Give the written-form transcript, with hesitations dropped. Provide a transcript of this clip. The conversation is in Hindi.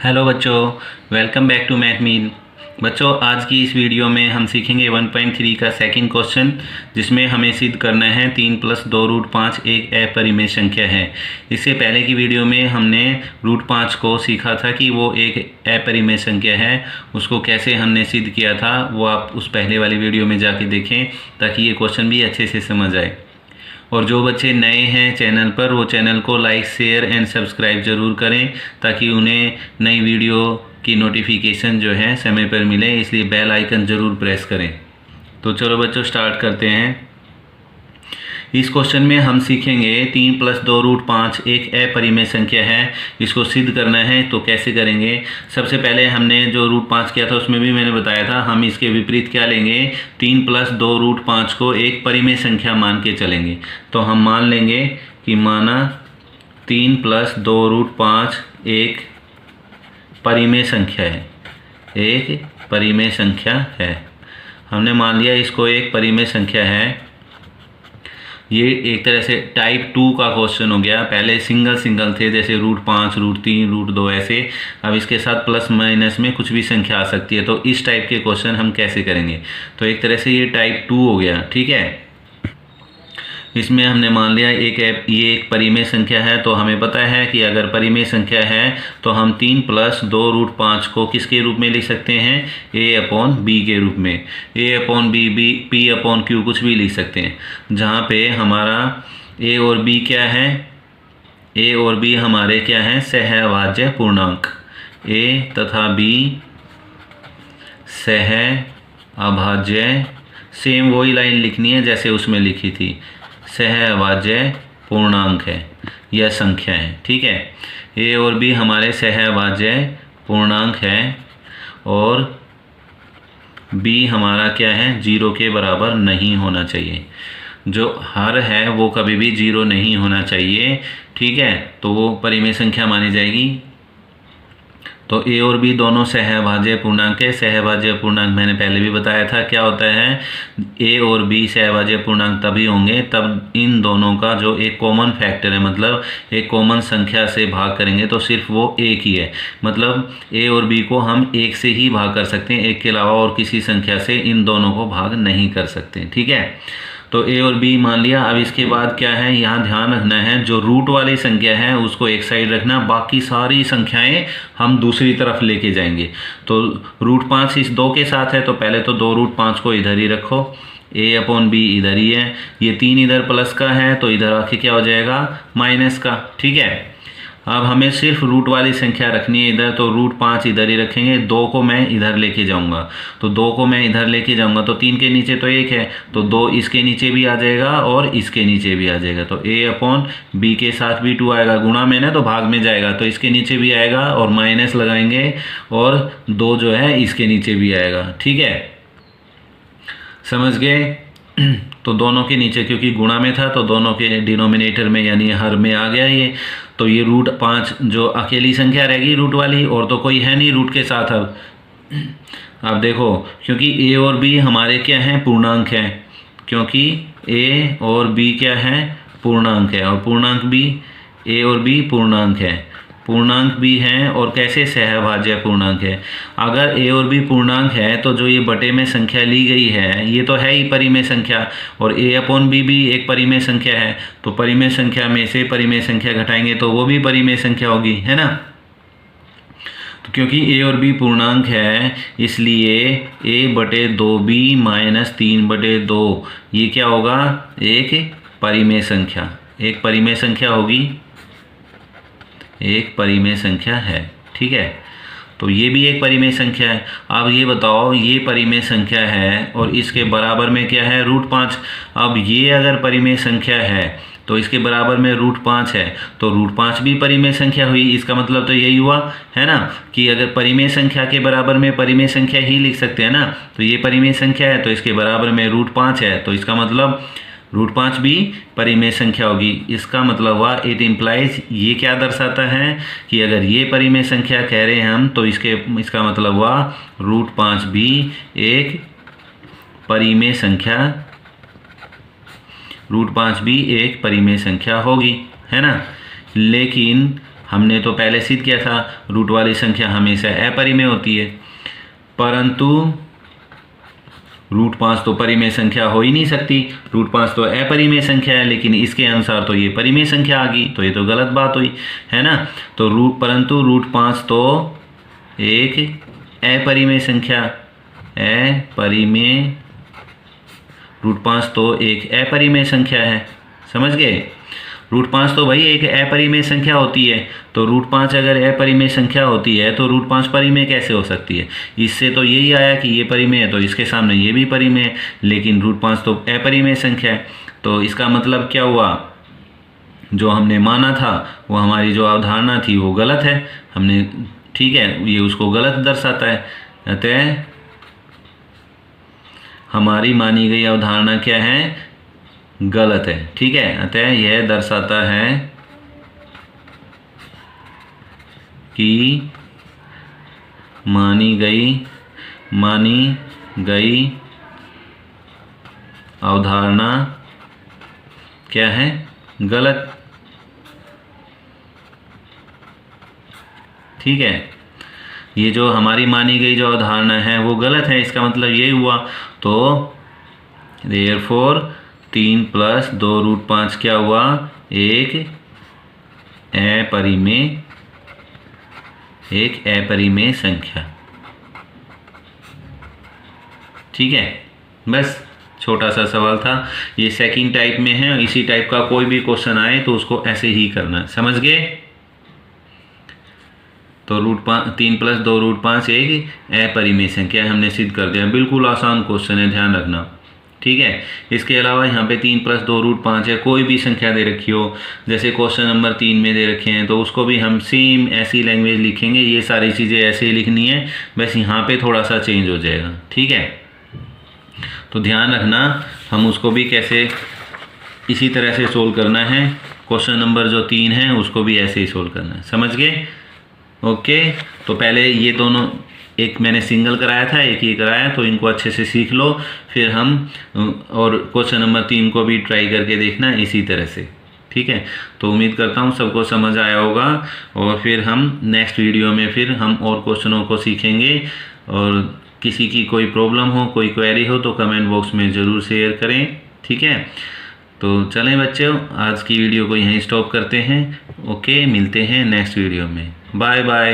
हेलो बच्चों, वेलकम बैक टू मैथ मील। बच्चों, आज की इस वीडियो में हम सीखेंगे 1.3 का सेकंड क्वेश्चन, जिसमें हमें सिद्ध करना है 3 + 2√5 एक अपरिमेय संख्या है। इससे पहले की वीडियो में हमने √5 को सीखा था कि वो एक अपरिमेय संख्या है। उसको कैसे हमने सिद्ध किया था वो आप उस पहले वाली वीडियो में जाके देखें, ताकि ये क्वेश्चन भी अच्छे से समझ आए। और जो बच्चे नए हैं चैनल पर, वो चैनल को लाइक, शेयर एंड सब्सक्राइब ज़रूर करें, ताकि उन्हें नई वीडियो की नोटिफिकेशन जो है समय पर मिले। इसलिए बेल आइकन ज़रूर प्रेस करें। तो चलो बच्चों, स्टार्ट करते हैं। इस क्वेश्चन में हम सीखेंगे 3 + 2√5 एक अपरिमेय संख्या है। इसको सिद्ध करना है तो कैसे करेंगे। सबसे पहले हमने जो √5 किया था उसमें भी मैंने बताया था, हम इसके विपरीत क्या लेंगे, 3 + 2√5 को एक परिमेय संख्या मान के चलेंगे। तो हम मान लेंगे कि माना 3 + 2√5 एक परिमेय संख्या है, एक परिमेय संख्या है। हमने मान लिया इसको एक परिमेय संख्या है। ये एक तरह से टाइप 2 का क्वेश्चन हो गया। पहले सिंगल थे, जैसे √5, √3, √2 ऐसे। अब इसके साथ प्लस माइनस में कुछ भी संख्या आ सकती है। तो इस टाइप के क्वेश्चन हम कैसे करेंगे। तो एक तरह से ये टाइप 2 हो गया, ठीक है। इसमें हमने मान लिया ये एक परिमेय संख्या है। तो हमें पता है कि अगर परिमेय संख्या है तो हम 3 + 2√5 को किसके रूप में लिख सकते हैं, a/b के रूप में। a/b, p/q कुछ भी लिख सकते हैं, जहाँ पे हमारा a और b क्या है, a और b हमारे क्या हैं, सहअभाज्य पूर्णांक। a तथा b सहअभाज्य, सेम वही लाइन लिखनी है जैसे उसमें लिखी थी, सहअभाज्य पूर्णांक है या संख्या है, ठीक है। a और b हमारे सहअभाज्य पूर्णांक है और b हमारा क्या है, 0 के बराबर नहीं होना चाहिए। जो हर है वो कभी भी 0 नहीं होना चाहिए, ठीक है। तो वो परिमेय संख्या मानी जाएगी। तो a और b दोनों सहअभाज्य पूर्णांक है। सहअभाज्य पूर्णांक मैंने पहले भी बताया था क्या होता है। a और b सहअभाज्य पूर्णांक तभी होंगे तब इन दोनों का जो एक कॉमन फैक्टर है, मतलब एक कॉमन संख्या से भाग करेंगे तो सिर्फ वो एक ही है। मतलब a और b को हम एक से ही भाग कर सकते हैं, एक के अलावा और किसी संख्या से इन दोनों को भाग नहीं कर सकते, ठीक है। तो a और b मान लिया। अब इसके बाद क्या है, यहाँ ध्यान रखना है, जो रूट वाली संख्या है उसको एक साइड रखना, बाकी सारी संख्याएं हम दूसरी तरफ लेके जाएंगे। तो √5 इस 2 के साथ है, तो पहले तो 2√5 को इधर ही रखो, a/b इधर ही है, ये 3 इधर प्लस का है तो इधर आके क्या हो जाएगा, माइनस का, ठीक है। अब हमें सिर्फ रूट वाली संख्या रखनी है इधर, तो √5 इधर ही रखेंगे। 2 को मैं इधर लेके जाऊंगा, तो 2 को मैं इधर लेके जाऊंगा तो 3 के नीचे तो 1 है, तो 2 इसके नीचे भी आ जाएगा और इसके नीचे भी आ जाएगा। तो a/b के साथ भी 2 आएगा, गुणा में ना तो भाग में जाएगा, तो इसके नीचे भी आएगा और माइनस लगाएंगे और 2 जो है इसके नीचे भी आएगा, ठीक है। समझ गए। तो दोनों के नीचे, क्योंकि गुणा में था तो दोनों के डिनोमिनेटर में यानी हर में आ गया ये। तो ये √5 जो अकेली संख्या रहेगी रूट वाली, और तो कोई है नहीं रूट के साथ। अब देखो, क्योंकि a और b हमारे क्या हैं, पूर्णांक हैं, क्योंकि a और b क्या है, पूर्णांक है, और पूर्णांक भी a और b पूर्णांक है, पूर्णांक भी हैं और कैसे, सहअभाज्य पूर्णांक है। अगर a और b पूर्णांक है तो जो ये बटे में संख्या ली गई है ये तो है ही परिमेय संख्या, और a/b भी एक परिमेय संख्या है। तो परिमेय संख्या में से परिमेय संख्या घटाएंगे तो वो भी परिमेय संख्या होगी, है ना। तो क्योंकि a और b पूर्णांक है इसलिए a/2b - 3/2 ये क्या होगा, एक परिमेय संख्या, एक परिमेय संख्या होगी, एक परिमेय संख्या है, ठीक है। तो ये भी एक परिमेय संख्या है। अब ये बताओ, ये परिमेय संख्या है और इसके बराबर में क्या है, √5। अब ये अगर परिमेय संख्या है तो इसके बराबर में √5 है, तो √5 भी परिमेय संख्या हुई। इसका मतलब तो यही हुआ है ना कि अगर परिमेय संख्या के बराबर में परिमेय संख्या ही लिख सकते हैं ना, तो ये परिमेय संख्या है तो इसके बराबर में √5 है, तो इसका मतलब √5 भी परिमेय संख्या होगी। इसका मतलब हुआ, इट इम्प्लाइज, ये क्या दर्शाता है कि अगर ये परिमेय संख्या कह रहे हैं हम, तो इसका मतलब हुआ √5 भी एक परिमेय संख्या, √5 भी एक परिमेय संख्या होगी, है ना। लेकिन हमने तो पहले सिद्ध किया था रूट वाली संख्या हमेशा अपरिमेय होती है, परंतु रूट 5 तो परिमेय संख्या हो ही नहीं सकती, रूट 5 तो अपरिमेय संख्या है, लेकिन इसके अनुसार तो ये परिमेय संख्या आ गई, तो ये तो गलत बात हुई है ना। तो परंतु रूट 5 तो एक अपरिमेय संख्या, अपरिमेय, रूट 5 तो एक अपरिमेय संख्या है, समझ गए। रूट 5 तो भाई एक अपरिमेय संख्या होती है, तो रूट 5 अगर अपरिमेय संख्या होती है तो रूट 5 परिमेय कैसे हो सकती है। इससे तो यही आया कि ये परिमेय है तो इसके सामने ये भी परिमेय है, लेकिन रूट 5 तो अपरिमेय संख्या है। तो इसका मतलब क्या हुआ, जो हमने माना था वो हमारी जो अवधारणा थी वो गलत है, हमने, ठीक है, ये उसको गलत दर्शाता है। अतः हमारी मानी गई अवधारणा क्या है, गलत है, ठीक है। अतः यह दर्शाता है कि मानी गई अवधारणा क्या है, गलत, ठीक है। ये जो हमारी मानी गई जो अवधारणा है वो गलत है, इसका मतलब यही हुआ। तो देयरफॉर 3 + 2 रूट 5 क्या हुआ, एक अपरिमेय संख्या, ठीक है। बस छोटा सा सवाल था, ये सेकंड टाइप में है, इसी टाइप का कोई भी क्वेश्चन आए तो उसको ऐसे ही करना, समझ गए। तो 3 + 2 रूट 5 एक अपरिमेय संख्या हमने सिद्ध कर दिया, बिल्कुल आसान क्वेश्चन है, ध्यान रखना, ठीक है। इसके अलावा यहाँ पे 3 + 2 रूट 5 है, कोई भी संख्या दे रखी हो, जैसे क्वेश्चन नंबर 3 में दे रखे हैं, तो उसको भी हम सेम ऐसी लैंग्वेज लिखेंगे, ये सारी चीज़ें ऐसे ही लिखनी है, बस यहाँ पे थोड़ा सा चेंज हो जाएगा, ठीक है। तो ध्यान रखना, हम उसको भी कैसे इसी तरह से सोल्व करना है, क्वेश्चन नंबर जो 3 है उसको भी ऐसे ही सोल्व करना है, समझ गए। ओके, तो पहले ये दोनों, एक मैंने सिंगल कराया था, एक ये कराया, तो इनको अच्छे से सीख लो, फिर हम और क्वेश्चन नंबर 3 को भी ट्राई करके देखना इसी तरह से, ठीक है। तो उम्मीद करता हूँ सबको समझ आया होगा, और फिर हम नेक्स्ट वीडियो में फिर हम और क्वेश्चनों को सीखेंगे, और किसी की कोई प्रॉब्लम हो, कोई क्वेरी हो तो कमेंट बॉक्स में ज़रूर शेयर करें, ठीक है। तो चलें बच्चों, आज की वीडियो को यहीं स्टॉप करते हैं। ओके, मिलते हैं नेक्स्ट वीडियो में, बाय बाय।